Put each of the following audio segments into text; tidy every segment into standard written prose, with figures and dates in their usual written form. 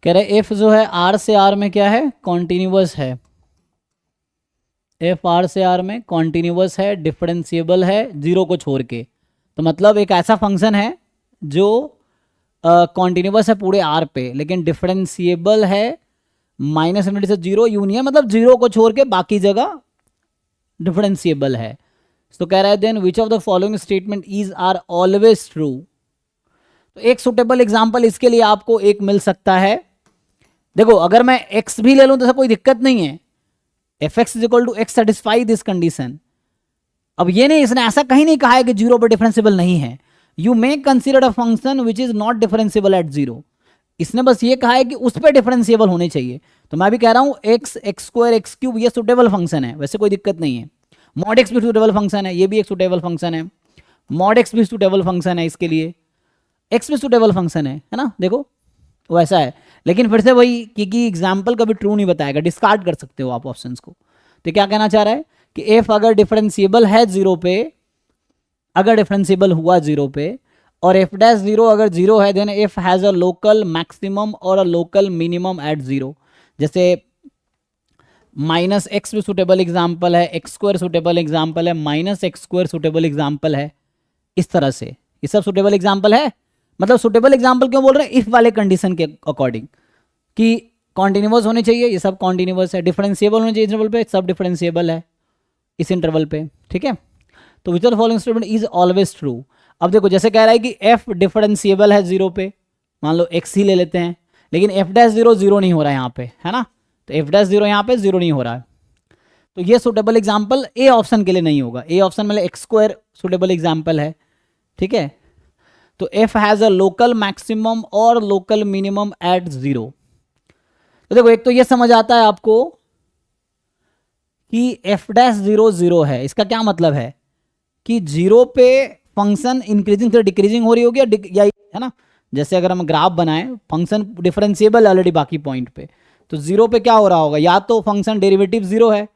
कह रहे एफ जो है आर से आर में क्या है, कॉन्टिन्यूअस है। एफ आर से आर में कॉन्टिन्यूअस है, डिफरेंशिएबल है जीरो को छोड़ के। तो मतलब एक ऐसा फंक्शन है जो कॉन्टिन्यूअस है पूरे आर पे, लेकिन डिफरेंशिएबल है माइनस इनफिनिटी से जीरो यूनियन, मतलब जीरो को छोड़ के बाकी जगह डिफरेंशिएबल है। तो कह रहा है then which of the following statement is are always true. तो एक सुटेबल एग्जांपल इसके लिए आपको एक मिल सकता है। देखो अगर मैं x भी ले लूं तो ऐसा कोई दिक्कत नहीं है, f x is equal to x satisfy this condition. अब ये नहीं, इसने ऐसा कहीं नहीं कहा है कि जीरो पर डिफरेंशिएबल नहीं है। You may consider a function which is not differentiable at zero. इसने बस ये कहा है कि उस पर डिफरेंशिएबल होने चाहिए। तो मैं भी कह रहा हूं x, x square, x cube ये सुटेबल फंक्शन है, वैसे कोई दिक्कत नहीं है। मॉड एक्स भी सुटेबल फंक्शन है, ये भी एक सुटेबल फंक्शन है। मॉड एक्स भी सुटेबल फंक्शन है, इसके लिए एक्स भी सुटेबल फंक्शन है ना। देखो वैसा है, लेकिन फिर से वही क्योंकि एग्जाम्पल कभी ट्रू नहीं बताएगा, डिस्कार्ड कर सकते हो आप ऑप्शंस को। तो क्या कहना चाह रहा है कि एफ अगर डिफरेंशिएबल है जीरो पे, अगर डिफरेंशिएबल हुआ जीरो पे, और एफ डैश जीरो अगर जीरो है, then F has a local maximum और a local minimum at zero. जैसे माइनस एक्स भी सुटेबल एग्जाम्पल है, एक्स स्क्वायर सुटेबल एग्जाम्पल है, minus X square suitable example है। इस तरह से ये सब सुटेबल एग्जाम्पल है। मतलब सुटेबल एग्जाम्पल क्यों बोल रहे हैं, इफ वाले कंडीशन के अकॉर्डिंग कि कॉन्टिन्यूअस होने चाहिए, ये सब कॉन्टिन्यूअस है। डिफरेंशिएबल होने चाहिए इंटरवल पे, सब डिफरेंशिएबल है इस इंटरवल पे, ठीक है। तो विच of the following statement is always true. अब देखो जैसे कह रहा है कि एफ डिफरेंशिएबल है जीरो पे, मान लो एक्स ही ले लेते हैं, लेकिन एफ डैश जीरो जीरो नहीं हो रहा है यहाँ पे, है ना। तो एफ डैश जीरो यहाँ पे जीरो नहीं हो रहा है, तो ये सुटेबल एग्जाम्पल ए ऑप्शन के लिए नहीं होगा। ए ऑप्शन में एक्स स्क्वायर सुटेबल एग्जाम्पल है, ठीक है। तो F has a local maximum और लोकल मिनिमम एट जीरो। तो देखो एक तो ये समझ आता है आपको कि एफ डैश जीरो जीरो है, इसका क्या मतलब है कि जीरो पे फंक्शन इंक्रीजिंग से डिक्रीजिंग हो रही होगी, या है ना। जैसे अगर हम ग्राफ बनाएं, फंक्शन डिफरेंशिएबल ऑलरेडी बाकी पॉइंट पे, तो जीरो पे क्या हो रहा होगा, या तो फंक्शन डेरिवेटिव जीरो है,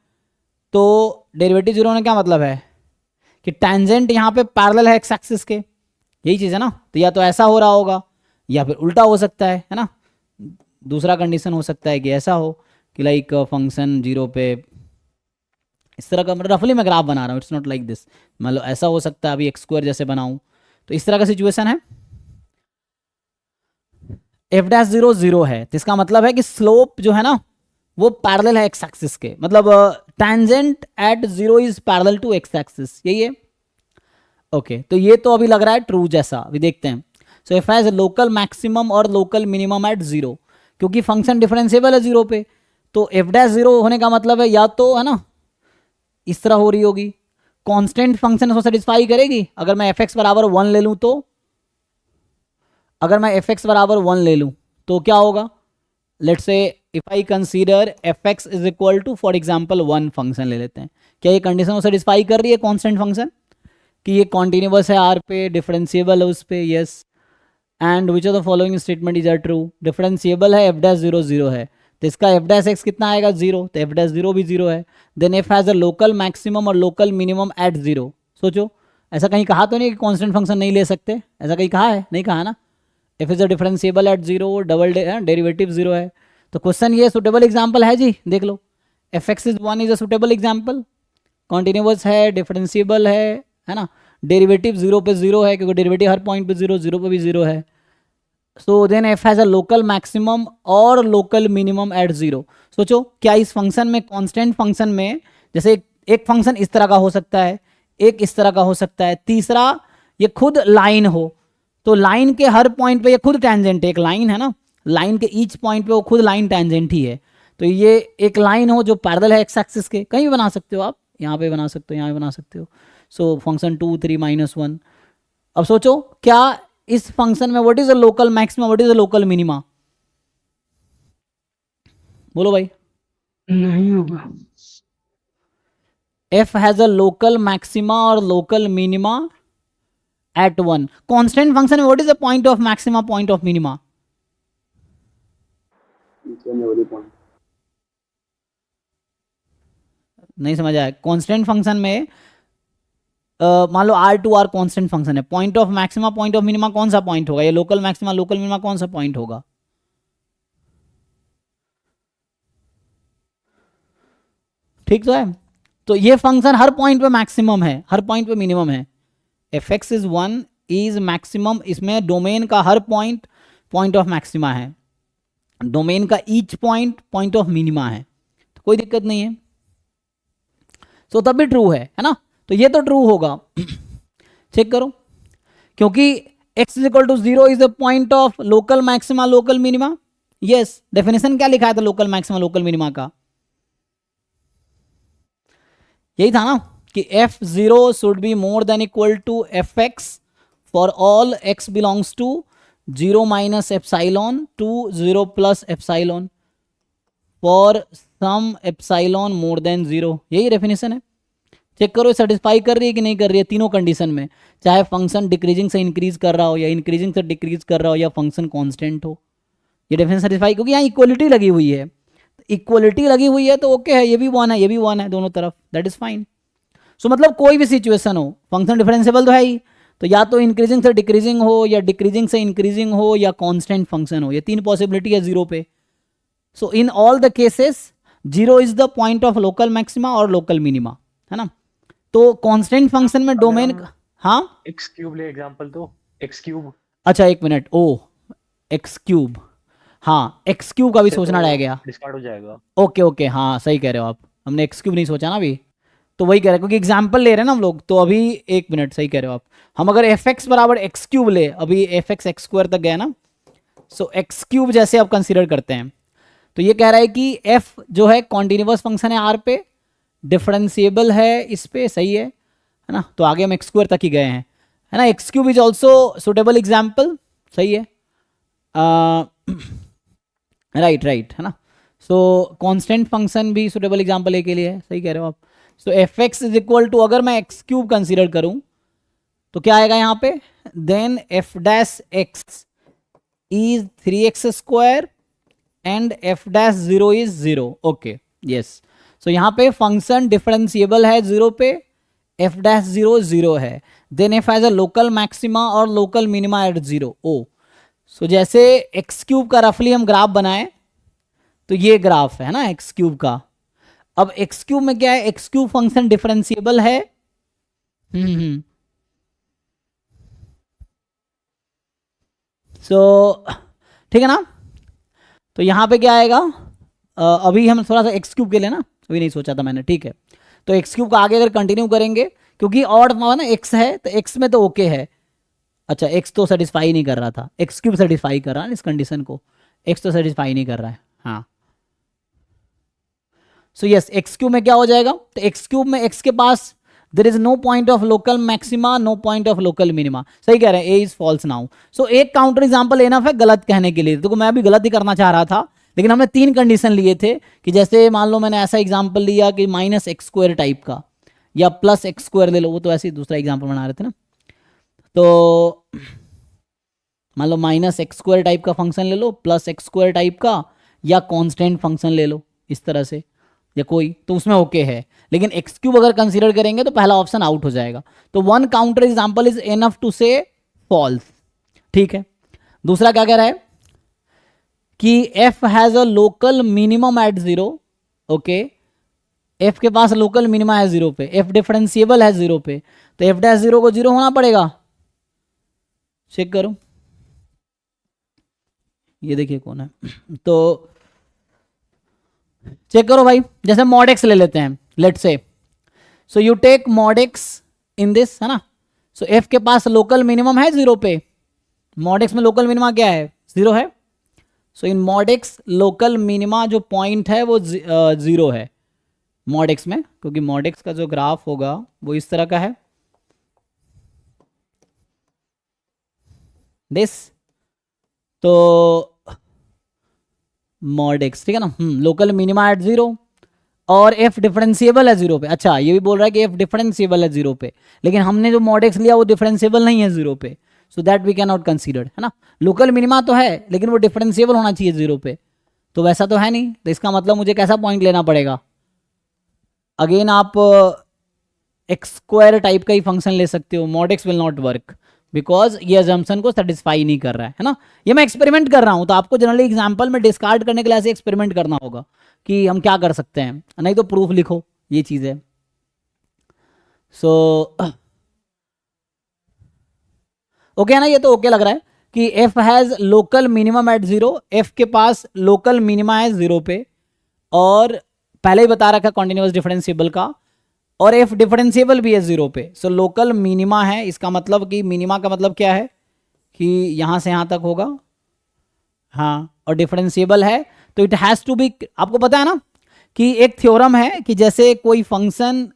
तो डेरिवेटिव जीरो होने क्या मतलब है कि टेंजेंट यहाँ पे पैरेलल है एक्स एक्सिस के, यही चीज़ है ना। तो या तो ऐसा हो रहा होगा या फिर उल्टा हो सकता है ना। दूसरा कंडीशन हो सकता है कि ऐसा हो कि लाइक फंक्शन जीरो पे इस तरह का, मतलब रफली मैं ग्राफ बना रहा हूँ, इट्स नॉट लाइक दिस। मतलब ऐसा हो सकता है, अभी एक्स स्क्वायर जैसे बनाऊँ, तो इस तरह का सिचुएशन है। एफ डैश जीरो जीरो है, तो इसका मतलब है कि स्लोप जो है ना वो पैरेलल है एक्स एक्सिस के, मतलब tangent at zero is parallel to x axis, यही है। ओके तो ये तो अभी लग रहा है ट्रू जैसा, अभी देखते हैं। सो एफ हैज लोकल मैक्सिमम और लोकल मिनिमम एट जीरो, क्योंकि फंक्शन डिफरेंशिएबल है जीरो पे, तो एफ डैश जीरो होने का मतलब है या तो है ना इस तरह हो रही होगी, कांस्टेंट फंक्शन इसको सेटिस्फाई करेगी। अगर मैं एफ एक्स बराबर वन ले लूँ, तो अगर मैं एफ एक्स बराबर वन ले लूँ तो क्या होगा, let's say if I consider f x is equal to for example one function ले लेते हैं, क्या ये कंडीशन को सेटिस्फाई कर रही है कांस्टेंट फंक्शन कि ये कॉन्टिन्यूअस है आर पे, डिफरेंशिएबल है उस पे, yes. And which of the following statement is are true, differentiable है, एफ डैश जीरो जीरो है, तो इसका एफ डैश एक्स कितना आएगा जीरो, तो एफ डैश जीरो भी जीरो है। Then F has a local maximum और लोकल मिनिमम एट जीरो। सोचो ऐसा कहीं कहा तो नहीं कि कांस्टेंट फंक्शन नहीं ले सकते, ऐसा कहीं कहा है, नहीं कहा ना। F is a differentiable at zero, double derivative zero है। तो क्वेश्चन ये सुटेबल एग्जाम्पल है जी, देख लो F x is one is a suitable example, continuous है, डिफरेंशिएबल है ना, डेरिवेटिव जीरो पे जीरो है क्योंकि डेरिवेटिव हर पॉइंट पे जीरो, जीरो पे भी जीरो है। So then F has a local maximum और लोकल मिनिमम एट जीरो। सोचो क्या इस फंक्शन में, कांस्टेंट फंक्शन में, जैसे एक फंक्शन इस तरह का हो सकता है, एक इस तरह का हो सकता है, तीसरा ये खुद लाइन हो, तो लाइन के हर पॉइंट पे ये खुद टेंजेंट है, एक लाइन है ना, लाइन के ईच पॉइंट पे वो खुद लाइन टेंजेंट ही है। तो ये एक लाइन हो जो पैरेलल है एक्स एक्सिस के, कहीं भी बना सकते हो आप, यहाँ पे बना सकते हो, यहाँ पे बना सकते हो। So function two three minus one. अब सोचो क्या इस फंक्शन में what is the local maxima, what is the local minima, बोलो भाई। नहीं होगा। F has a local maxima और local minima at one. Constant function में what is the point of maxima, point of minima, नहीं समझ आया। कांस्टेंट फंक्शन में मान लो R to R constant function है, point of maxima point of minima कौन सा पॉइंट होगा, ये लोकल मैक्सिमा लोकल मिनिमा कौन सा पॉइंट होगा। ठीक तो है। तो ये फंक्शन हर पॉइंट पे मैक्सिमम है, हर पॉइंट पे मिनिमम है। F x is 1 is maximum, इसमें डोमेन का हर पॉइंट पॉइंट ऑफ मैक्सिमा है, डोमेन का each point point of minima है, तो कोई दिक्कत नहीं है। सो तब भी ट्रू है ना, तो ये तो ट्रू होगा। चेक करो, क्योंकि x is equal to 0 is the point of local maxima local minima. Yes, definition क्या लिखा है था लोकल मैक्सिमा लोकल मिनिमा का? यही था ना कि f0 should be more than equal to fx for all x belongs to 0 minus epsilon to 0 plus epsilon for some epsilon more than 0। यही डेफिनेशन है। चेक करो सेटिस्फाई कर रही है कि नहीं कर रही है तीनों कंडीशन में, चाहे फंक्शन डिक्रीजिंग से इंक्रीज कर रहा हो या इंक्रीजिंग से डिक्रीज कर रहा हो या फंक्शन कांस्टेंट हो। ये डेफिनेशन सेटिस्फाई, क्योंकि यहाँ इक्वलिटी लगी हुई है, इक्वलिटी लगी हुई है तो ओके है, ये भी 1 है ये भी 1 है दोनों तरफ, दैट इज फाइन। सो मतलब कोई भी सिचुएशन हो, फंक्शन डिफरेंशिएबल तो है ही, तो या तो इंक्रीजिंग से डिक्रीजिंग हो या डिक्रीजिंग से इंक्रीजिंग हो या कांस्टेंट फंक्शन हो, ये तीन पॉसिबिलिटी है 0 पे। So in all the cases 0 is the point of local maxima और लोकल मिनिमा, है ना। तो कांस्टेंट फंक्शन में डोमेन, हाँ एक्स क्यूब ले एग्जांपल, तो एक्स क्यूब, अच्छा एक मिनट, ओ एक्स क्यूब, हाँ एक्स क्यूब का भी सोचना रह गया, डिस्कार्ड हो जाएगा। ओके ओके, हाँ सही कह रहे हो आप, हमने एक्स क्यूब नहीं सोचा ना अभी, तो वही कह रहे हैं क्योंकि एग्जाम्पल ले रहे हैं ना हम लोग, तो अभी एक मिनट, सही कह रहे हो आप, हम अगर एफ एक्स बराबर एक्स क्यूब ले, अभी एफ एक्स एक्स स्क्वायर तक गया ना, सो एक्स क्यूब जैसे आप कंसिडर करते हैं, तो ये कह रहा है कि एफ जो है कॉन्टिन्यूस फंक्शन है आर पे, डिफरेंशिएबल है इस पे, सही है ना, तो आगे हम एक्स स्क्वायर तक ही गए हैं, है ना। X cube is also suitable example, सही है, राइट राइट, है ना। सो कांस्टेंट फंक्शन भी सुटेबल एग्जाम्पल ए के लिए है, सही कह रहे हो आप। So f x is equal to, अगर मैं एक्स क्यूब कंसिडर करूं तो क्या आएगा यहाँ पे, then f dash x is 3x square and f dash 0 is 0, okay yes. So यहाँ पे फंक्शन डिफरेंशिएबल है 0 पे, एफ डैश 0 0 है, then F has a local maxima और लोकल मिनिमा एट 0, ओ। सो जैसे एक्स क्यूब का रफली हम ग्राफ बनाए, तो ये ग्राफ है ना एक्स क्यूब का। अब एक्स क्यूब में क्या है, एक्स क्यूब फंक्शन डिफरेंशिएबल है, सो ठीक है ना। तो यहाँ पे क्या आएगा, अभी हम थोड़ा सा एक्स क्यूब के लिए ना, अभी नहीं सोचा था मैंने, ठीक है। तो एक्स क्यूब का आगे अगर कंटिन्यू करेंगे, क्योंकि ऑड ना एक्स है तो एक्स में तो ओके है, अच्छा एक्स तो सेटिस्फाई नहीं कर रहा था, एक्स क्यूब सेटिस्फाई कर रहा है इस कंडीशन को, एक्स तो सेटिस्फाई नहीं कर रहा है, हाँ। सो यस, एक्स क्यूब में क्या हो जाएगा, तो एक्स क्यूब में एक्स के पास there is no point of local maxima no point of local minima, सही कह रहे हैं, A is false now. So एक काउंटर एग्जांपल एनफ है गलत कहने के लिए, तो मैं भी गलत ही करना चाह रहा था, लेकिन हमने 3 कंडीशन लिए थे कि जैसे मान लो मैंने ऐसा एग्जाम्पल लिया कि माइनस एक्स स्क्वायर टाइप का या प्लस एक्स स्क्वायर ले लो, वो तो ऐसे ही दूसरा एग्जाम्पल बना रहे थे ना, तो मान लो माइनस एक्स स्क्वायर टाइप का फंक्शन ले लो, प्लस एक्स स्क्वायर टाइप का, या कांस्टेंट फंक्शन ले लो इस तरह से, या कोई, तो उसमें ओके है। लेकिन एक्स क्यूब अगर कंसीडर करेंगे तो पहला ऑप्शन आउट हो जाएगा, तो 1 counter example is enough to say false, ठीक है। दूसरा क्या कह रहा है कि f has a local minimum at 0, okay, f के पास लोकल मिनिमा है 0 पे, एफ डिफरेंशिएबल है 0 पे, तो एफ डैश 0 को 0 होना पड़ेगा, चेक करो, ये देखिए कौन है, तो चेक करो भाई, जैसे मॉड एक्स ले लेते हैं, let say, so you take mod x in this, है ना। सो एफ के पास लोकल मिनिमम है 0 पे, मॉड एक्स में लोकल मिनिमा क्या है, 0 है। सो इन मॉड एक्स लोकल मिनिमा जो पॉइंट है वो 0 है मॉड एक्स में, क्योंकि मॉड एक्स का जो ग्राफ होगा वो इस तरह का है दिस, तो मॉड एक्स, ठीक है ना, लोकल मिनिमा एट 0 और एफ डिफरेंशिएबल है 0 पे, अच्छा ये भी बोल रहा है कि एफ डिफरेंशिएबल है 0 पे, लेकिन हमने जो मॉड एक्स लिया वो डिफरेंशिएबल नहीं है 0 पे, so that we can not consider, है ना। लोकल मिनिमा तो है लेकिन वो डिफरेंशिएबल होना चाहिए 0 पे, तो वैसा तो है नहीं, तो इसका मतलब मुझे कैसा पॉइंट लेना पड़ेगा, अगेन आप एक्स स्क्वायर टाइप का ही फंक्शन ले सकते हो, mod x will not work because ये अजम्पशन को सेटिस्फाई नहीं कर रहा है ना। ये मैं एक्सपेरिमेंट कर रहा हूँ, तो आपको जनरली एग्जाम्पल में डिस्कार्ड करने के लिए ऐसे एक्सपेरिमेंट करना होगा कि हम क्या कर सकते हैं, नहीं तो प्रूफ लिखो, ये चीज़ है। सो ओके है ना, ये तो ओके लग रहा है कि f has local minimum at zero, f के पास लोकल मिनिमा है जीरो पे, और पहले ही बता रखा कॉन्टिन्यूअस डिफरेंशिएबल का, और एफ डिफरेंशिएबल भी है जीरो पे। सो लोकल मिनिमा है, इसका मतलब कि मिनिमा का मतलब क्या है कि यहाँ से यहाँ तक होगा, हाँ, और डिफरेंशिएबल है तो इट हैज़ टू बी, आपको पता है ना कि एक थ्योरम है कि जैसे कोई फंक्शन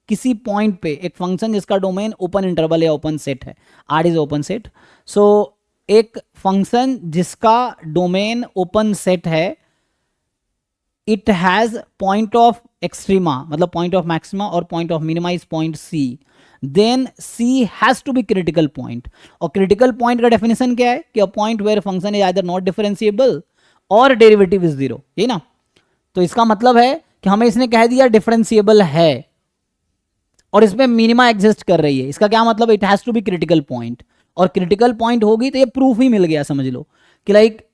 किसी पॉइंट पे, एक फंक्शन जिसका डोमेन ओपन इंटरवल या ओपन सेट है, R is open set, so एक फंक्शन जिसका डोमेन ओपन सेट है, it has point of extrema मतलब पॉइंट ऑफ मैक्सिमा और point of minima is point c, then C has to be critical point. और critical point का definition क्या है कि a point where function is either not differentiable और derivative is zero, यही ना। तो इसका मतलब है कि हमें इसने कह दिया डिफरेंशिएबल है और इसमें मिनिमा एग्जिस्ट कर रही है, इसका क्या मतलब, it has to be critical point, और क्रिटिकल पॉइंट होगी तो ये प्रूफ ही मिल गया, समझ लो कि लाइक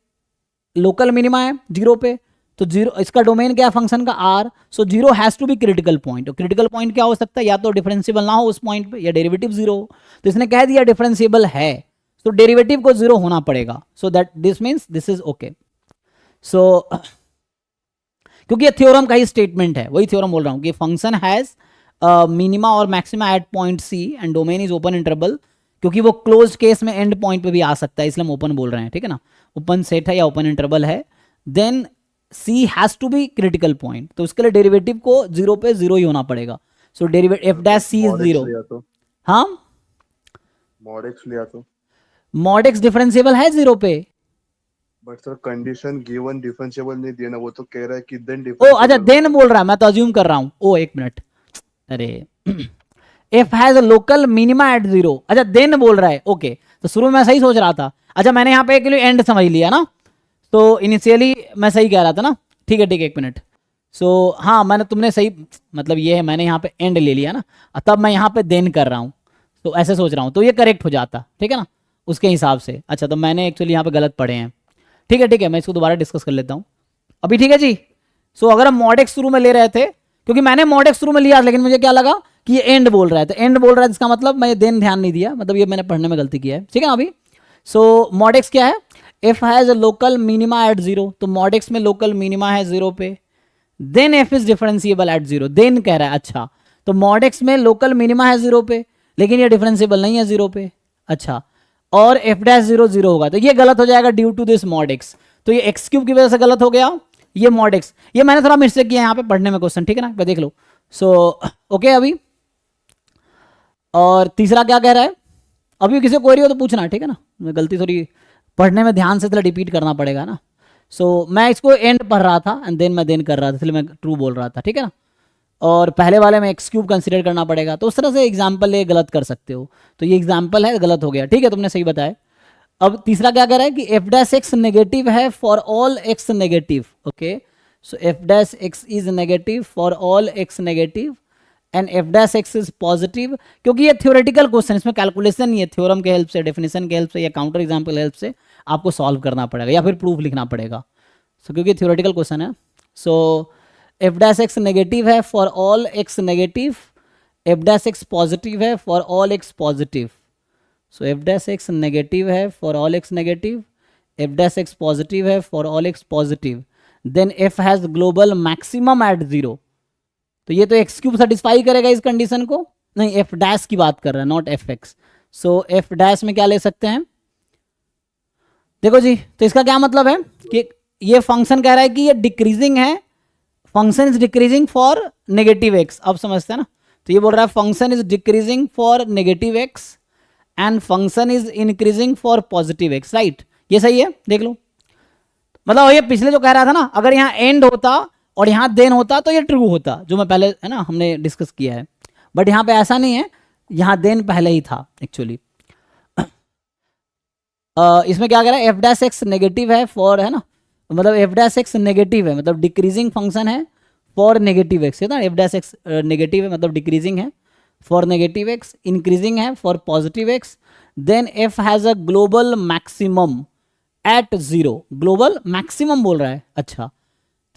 लोकल मिनिमा है जीरो पे, तो जीरो, इसका डोमेन क्या है फंक्शन का R, so zero has to be critical point. और क्रिटिकल पॉइंट क्या हो सकता है, या तो डिफरेंशिएबल ना हो उस पॉइंट पे, या डेरिवेटिव जीरो हो। तो इसने कह दिया डिफरेंशिएबल है, तो डेरिवेटिव को जीरो होना पड़ेगा, so that this means this is okay. So क्योंकि ये थ्योरम का ही स्टेटमेंट है, वही थ्योरम बोल रहा हूं कि फंक्शन हैज मिनिमा और maxima at point C and domain is open interval, क्योंकि वो क्लोज्ड केस में एंड पॉइंट पे भी आ सकता है, इसलिए हम ओपन बोल रहे हैं, ठीक है ना, ओपन सेट है या ओपन इंटरवल है, then C has to be critical point, तो उसके लिए डेरिवेटिव को जीरो पे जीरो ही होना पड़ेगा। So derivative f dash c is zero. हाँ, मॉड एक्स लिया तो मॉड एक्स डिफरेंशिएबल है जीरो पे। But sir condition given differentiable नहीं दिया ना, वो तो कह रहा है कि देन ओ अच्छा, देन बोल रहा है, मैं तो अज्यूम कर रहा हूं। ओ एक मिनट, अरे F has a local minima at zero, अच्छा देन बोल रहा है, ओके। तो शुरू में मैं सही सोच रहा था, अच्छा मैंने यहाँ पे एक एंड समझ लिया ना, तो इनिशियली मैं सही कह रहा था ना, ठीक है ठीक है, एक मिनट। सो हाँ, मैंने, तुमने सही, मतलब ये है, मैंने यहाँ पे एंड ले लिया ना, तब मैं यहाँ पे देन कर रहा हूँ, तो ऐसे सोच रहा हूँ, तो ये करेक्ट हो जाता, ठीक है ना, उसके हिसाब से। अच्छा, तो मैंने एक्चुअली यहाँ पे गलत पढ़े हैं, ठीक है ठीक है, मैं इसको दोबारा डिस्कस कर लेता हूँ अभी, ठीक है जी। सो अगर हम मॉड एक्स शुरू में ले रहे थे, क्योंकि मैंने मॉड एक्स शुरू में लिया, लेकिन मुझे क्या लगा कि ये एंड बोल रहा है, तो एंड बोल रहा है इसका मतलब मैं देन ध्यान नहीं दिया, मतलब ये मैंने पढ़ने में गलती किया है, ठीक है ना अभी। सो मॉड एक्स क्या है, F has a local minima at zero, तो मॉड एक्स में लोकल मिनिमा है जीरो पे, then F is differentiable at zero, then कह रहा है, अच्छा तो मॉड एक्स में लोकल मिनिमा है जीरो पे, लेकिन ये डिफरेंशिएबल नहीं है जीरो पे, अच्छा, और एफ डैश जीरो जीरो होगा, तो ये गलत हो जाएगा due to this mod x, तो ये एक्स क्यूब की वजह से गलत हो गया, ये मॉड एक्स, ये मैंने थोड़ा मिस्टेक किया यहाँ पे पढ़ने में क्वेश्चन, ठीक है ना, देख लो। सो ओके अभी, और तीसरा क्या कह रहा है, अभी किसी को क्वेरी हो तो पूछना, ठीक है ना, मैं गलती थोड़ी पढ़ने में ध्यान से थोड़ा रिपीट करना पड़ेगा ना। सो मैं इसको एंड पढ़ रहा था एंड देन मैं देन कर रहा था, इसलिए मैं ट्रू बोल रहा था, ठीक है ना, और पहले वाले में एक्स क्यूब कंसिडर करना पड़ेगा, तो उस तरह से एग्जाम्पल ये गलत कर सकते हो, तो ये एग्जाम्पल है, गलत हो गया, ठीक है, तुमने सही बताया। अब तीसरा क्या कह रहा है कि एफ डैश एक्स नेगेटिव है for all x negative, okay, so f dash x is negative for all x negative and f dash x is positive, क्योंकि ये थ्योरेटिकल क्वेश्चन, इसमें कैलकुलेशन नहीं है, थ्योरम के हेल्प से, डेफिनेशन के help से या काउंटर एग्जाम्पल हेल्प से आपको सॉल्व करना पड़ेगा या फिर प्रूफ लिखना पड़ेगा, सो क्योंकि थ्योरेटिकल क्वेश्चन है। So f dash x negative है for all x negative, f dash x positive है for all x positive, so f dash x negative है for all x negative, f dash x positive है for all x positive, then F has global maximum at zero, तो ये तो X cube satisfy करेगा इस condition को, नहीं F dash की बात कर रहा है, not F x. So f dash में क्या ले सकते हैं, देखो जी, तो इसका क्या मतलब है कि ये फंक्शन कह रहा है कि ये डिक्रीजिंग है, function is decreasing for negative x, अब समझते हैं ना, तो ये बोल रहा है function is decreasing for negative x and function is increasing for positive x, right, ये सही है, देख लो, मतलब ये पिछले जो कह रहा था ना, अगर यहाँ एंड होता और यहाँ देन होता तो ये ट्रू होता, जो मैं पहले है ना हमने डिस्कस किया है, बट यहाँ पे ऐसा नहीं है, यहाँ देन पहले ही था एक्चुअली। इसमें क्या कह रहा है, एफ डैश एक्स नेगेटिव है फॉर, है ना, मतलब एफ डैश एक्स नेगेटिव है मतलब डिक्रीजिंग फंक्शन है फॉर नेगेटिव एक्स, है ना, एफ डैश एक्स नेगेटिव है मतलब डिक्रीजिंग है फॉर नेगेटिव एक्स, इंक्रीजिंग है for positive x, then F has a global maximum at zero, global maximum बोल रहा है, अच्छा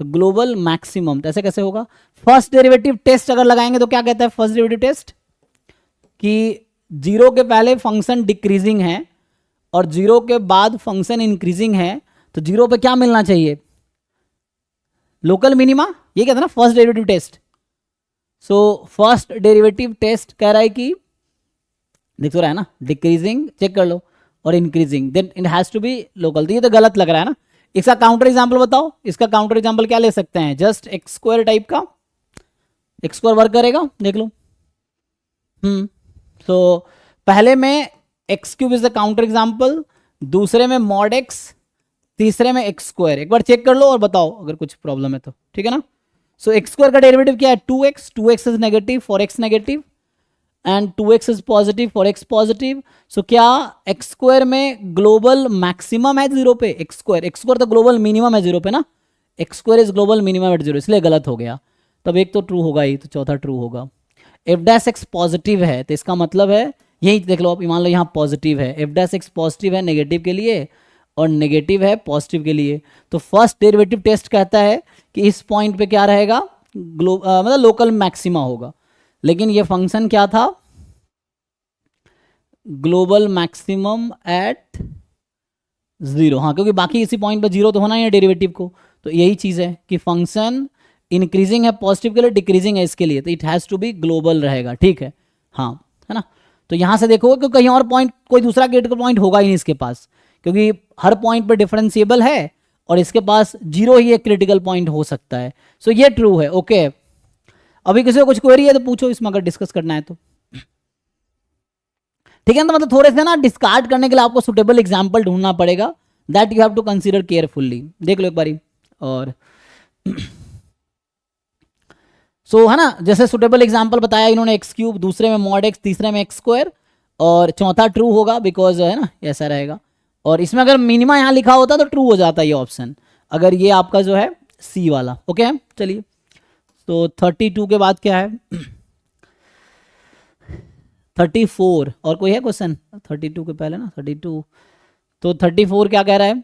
तो ग्लोबल मैक्सिमम, तो ऐसे कैसे होगा? फर्स्ट डेरिवेटिव टेस्ट अगर लगाएंगे तो क्या कहता है फर्स्ट डेरिवेटिव टेस्ट? कि जीरो के पहले फंक्शन डिक्रीजिंग है और जीरो के बाद फंक्शन इंक्रीजिंग है, तो जीरो पे क्या मिलना चाहिए? लोकल मिनिमा, ये कहते हैं ना first derivative test. So first derivative test कह रहा है कि देख तो रहा है ना, डिक्रीजिंग चेक कर लो और increasing, then it has to be local. तो ये तो गलत लग रहा है ना। इसका काउंटर एग्जांपल बताओ, इसका काउंटर एग्जांपल क्या ले सकते हैं? जस्ट एक्स स्क्वायर टाइप का, एक्स स्क्वायर वर्क करेगा, देख लो। तो पहले में x cube is the counter example, दूसरे में मॉड एक्स, तीसरे में एक्स स्क्वायर। एक बार चेक कर लो और बताओ अगर कुछ प्रॉब्लम है तो, ठीक है ना। सो एक्स स्क्वायर का डेरिवेटिव क्या है? 2x, 2x is negative for x negative and 2x is positive for x positive. So क्या एक्स स्क्वायर में ग्लोबल मैक्सिमम है जीरो पे? एक्स स्क्वायर तो ग्लोबल मिनिमम है जीरो पे ना, x square is global minimum at zero, इसलिए गलत हो गया। तब एक तो ट्रू होगा ही, तो चौथा ट्रू होगा। एफ डैश एक्स पॉजिटिव है तो इसका मतलब है, यही देख लो आप, मान लो यहाँ पॉजिटिव है, एफ डैश एक्स पॉजिटिव है नेगेटिव के लिए और नेगेटिव है पॉजिटिव के लिए। तो फर्स्ट डेरिवेटिव टेस्ट कहता है कि इस पॉइंट पे क्या रहेगा? मतलब लोकल मैक्सिमा होगा। लेकिन ये फंक्शन क्या था? Global maximum at zero. हाँ, क्योंकि बाकी इसी पॉइंट पे जीरो तो होना ही है डेरिवेटिव को। तो यही चीज़ है कि फंक्शन इंक्रीजिंग है पॉजिटिव के लिए, डिक्रीजिंग है इसके लिए, तो it has to be global रहेगा, ठीक है। हाँ, है ना। तो यहाँ से देखो कि कहीं और पॉइंट, कोई दूसरा क्रिटिकल पॉइंट होगा ही नहीं इसके पास, क्योंकि हर पॉइंट पर डिफरेंशिएबल है और इसके पास जीरो ही एक क्रिटिकल पॉइंट हो सकता है। सो ये ट्रू है। ओके, अभी किसी को कुछ क्वेरी है तो पूछो इसमें, अगर डिस्कस करना है तो, ठीक है। तो मतलब थोड़े से ना डिस्कार्ड करने के लिए आपको सुटेबल एग्जाम्पल ढूंढना पड़ेगा, that you have to consider carefully. देख लो एक बारी। और सो है ना, जैसे सुटेबल एग्जाम्पल बताया इन्होंने, एक्स क्यूब, दूसरे में मॉड एक्स, तीसरे में एक्स स्क्वायर, और चौथा ट्रू होगा बिकॉज है ना ऐसा रहेगा। और इसमें अगर मिनिमा यहाँ लिखा होता तो ट्रू हो जाता ये ऑप्शन, अगर ये आपका जो है सी वाला। ओके, चलिए। तो 32 के बाद क्या है? 34। और कोई है क्वेश्चन 32 के पहले ना? 32, तो 34 क्या कह रहा है?